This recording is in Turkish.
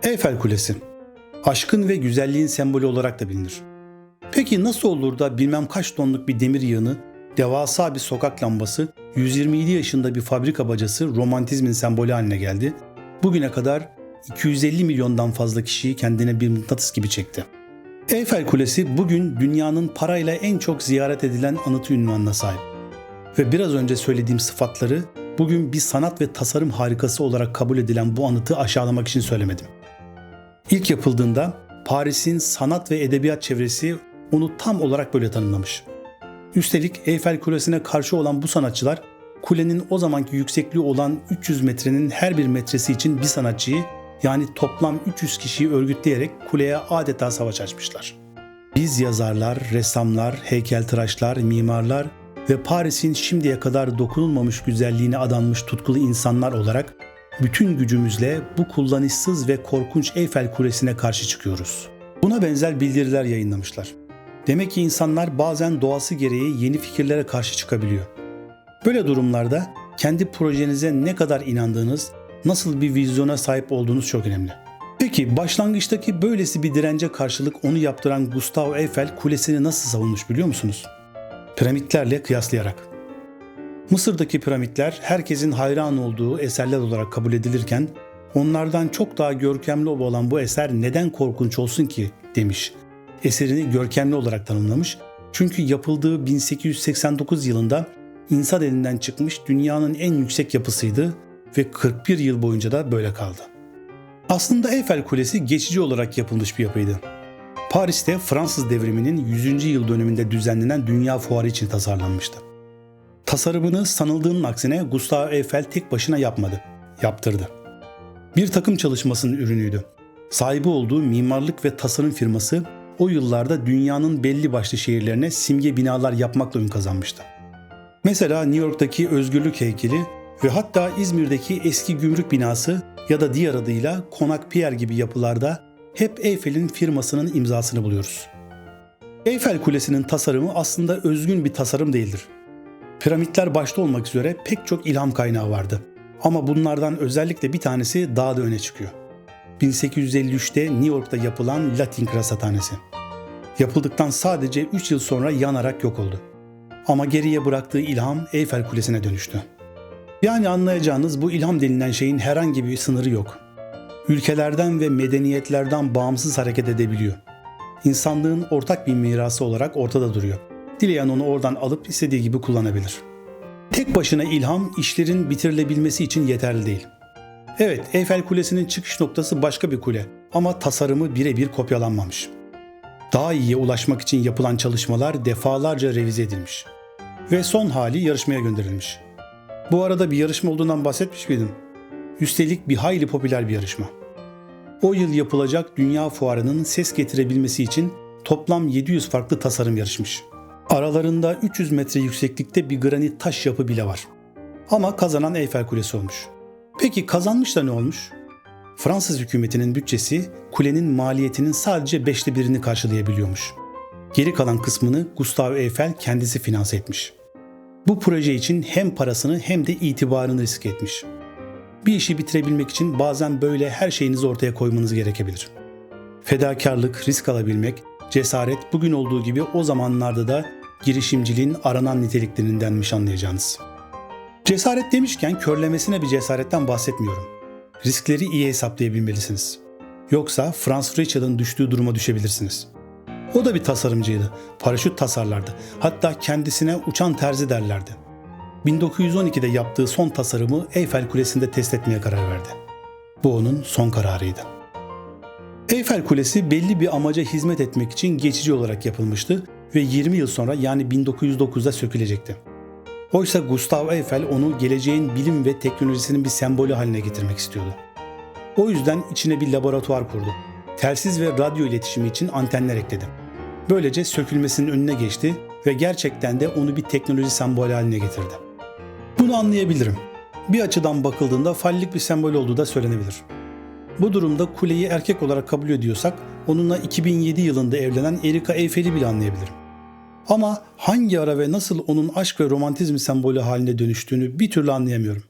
Eyfel Kulesi, aşkın ve güzelliğin sembolü olarak da bilinir. Peki nasıl olur da bilmem kaç tonluk bir demir yığını, devasa bir sokak lambası, 127 yaşında bir fabrika bacası romantizmin sembolü haline geldi? Bugüne kadar 250 milyondan fazla kişiyi kendine bir mıknatıs gibi çekti. Eyfel Kulesi bugün dünyanın parayla en çok ziyaret edilen anıtı ünvanına sahip. Ve biraz önce söylediğim sıfatları bugün bir sanat ve tasarım harikası olarak kabul edilen bu anıtı aşağılamak için söylemedim. İlk yapıldığında Paris'in sanat ve edebiyat çevresi onu tam olarak böyle tanımlamış. Üstelik Eyfel Kulesi'ne karşı olan bu sanatçılar kulenin o zamanki yüksekliği olan 300 metrenin her bir metresi için bir sanatçıyı, yani toplam 300 kişiyi örgütleyerek kuleye adeta savaş açmışlar. Biz yazarlar, ressamlar, heykeltıraşlar, mimarlar ve Paris'in şimdiye kadar dokunulmamış güzelliğine adanmış tutkulu insanlar olarak bütün gücümüzle bu kullanışsız ve korkunç Eyfel Kulesi'ne karşı çıkıyoruz. Buna benzer bildiriler yayınlamışlar. Demek ki insanlar bazen doğası gereği yeni fikirlere karşı çıkabiliyor. Böyle durumlarda kendi projenize ne kadar inandığınız, nasıl bir vizyona sahip olduğunuz çok önemli. Peki başlangıçtaki böylesi bir dirence karşılık onu yaptıran Gustave Eiffel kulesini nasıl savunmuş biliyor musunuz? Piramitlerle kıyaslayarak. Mısır'daki piramitler herkesin hayran olduğu eserler olarak kabul edilirken onlardan çok daha görkemli olan bu eser neden korkunç olsun ki demiş. Eserini görkemli olarak tanımlamış çünkü yapıldığı 1889 yılında insan elinden çıkmış dünyanın en yüksek yapısıydı ve 41 yıl boyunca da böyle kaldı. Aslında Eyfel Kulesi geçici olarak yapılmış bir yapıydı. Paris'te Fransız devriminin 100. yıl dönümünde düzenlenen Dünya Fuarı için tasarlanmıştı. Tasarımını sanıldığının aksine Gustave Eiffel tek başına yapmadı, yaptırdı. Bir takım çalışmasının ürünüydü. Sahibi olduğu mimarlık ve tasarım firması o yıllarda dünyanın belli başlı şehirlerine simge binalar yapmakla ün kazanmıştı. Mesela New York'taki Özgürlük Heykeli ve hatta İzmir'deki eski gümrük binası ya da diğer adıyla Konak Pierre gibi yapılarda hep Eyfel'in firmasının imzasını buluyoruz. Eyfel Kulesi'nin tasarımı aslında özgün bir tasarım değildir. Piramitler başta olmak üzere pek çok ilham kaynağı vardı. Ama bunlardan özellikle bir tanesi daha da öne çıkıyor. 1853'te New York'ta yapılan Latin Rasathanesi. Yapıldıktan sadece 3 yıl sonra yanarak yok oldu. Ama geriye bıraktığı ilham Eyfel Kulesi'ne dönüştü. Yani anlayacağınız bu ilham denilen şeyin herhangi bir sınırı yok. Ülkelerden ve medeniyetlerden bağımsız hareket edebiliyor. İnsanlığın ortak bir mirası olarak ortada duruyor. Dileyen onu oradan alıp istediği gibi kullanabilir. Tek başına ilham işlerin bitirilebilmesi için yeterli değil. Evet, Eyfel Kulesi'nin çıkış noktası başka bir kule ama tasarımı birebir kopyalanmamış. Daha iyiye ulaşmak için yapılan çalışmalar defalarca revize edilmiş. Ve son hali yarışmaya gönderilmiş. Bu arada bir yarışma olduğundan bahsetmiş miydim? Üstelik bir hayli popüler bir yarışma. O yıl yapılacak Dünya Fuarı'nın ses getirebilmesi için toplam 700 farklı tasarım yarışmış. Aralarında 300 metre yükseklikte bir granit taş yapı bile var. Ama kazanan Eyfel Kulesi olmuş. Peki kazanmış da ne olmuş? Fransız hükümetinin bütçesi kulenin maliyetinin sadece 1/5'ini karşılayabiliyormuş. Geri kalan kısmını Gustave Eiffel kendisi finanse etmiş. Bu proje için hem parasını hem de itibarını risk etmiş. Bir işi bitirebilmek için bazen böyle her şeyinizi ortaya koymanız gerekebilir. Fedakarlık, risk alabilmek, cesaret bugün olduğu gibi o zamanlarda da girişimciliğin aranan niteliklerindenmiş anlayacağınız. Cesaret demişken körlemesine bir cesaretten bahsetmiyorum. Riskleri iyi hesaplayabilmelisiniz. Yoksa Franz Richard'ın düştüğü duruma düşebilirsiniz. O da bir tasarımcıydı, paraşüt tasarlardı. Hatta kendisine uçan terzi derlerdi. 1912'de yaptığı son tasarımı Eyfel Kulesi'nde test etmeye karar verdi. Bu onun son kararıydı. Eyfel Kulesi belli bir amaca hizmet etmek için geçici olarak yapılmıştı ve 20 yıl sonra yani 1909'da sökülecekti. Oysa Gustave Eiffel onu geleceğin bilim ve teknolojisinin bir sembolü haline getirmek istiyordu. O yüzden içine bir laboratuvar kurdu. Telsiz ve radyo iletişimi için antenler ekledi. Böylece sökülmesinin önüne geçti ve gerçekten de onu bir teknoloji sembolü haline getirdi. Bunu anlayabilirim. Bir açıdan bakıldığında fallik bir sembol olduğu da söylenebilir. Bu durumda kuleyi erkek olarak kabul ediyorsak onunla 2007 yılında evlenen Erika Eyfel'i bile anlayabilirim. Ama hangi ara ve nasıl onun aşk ve romantizm sembolü haline dönüştüğünü bir türlü anlayamıyorum.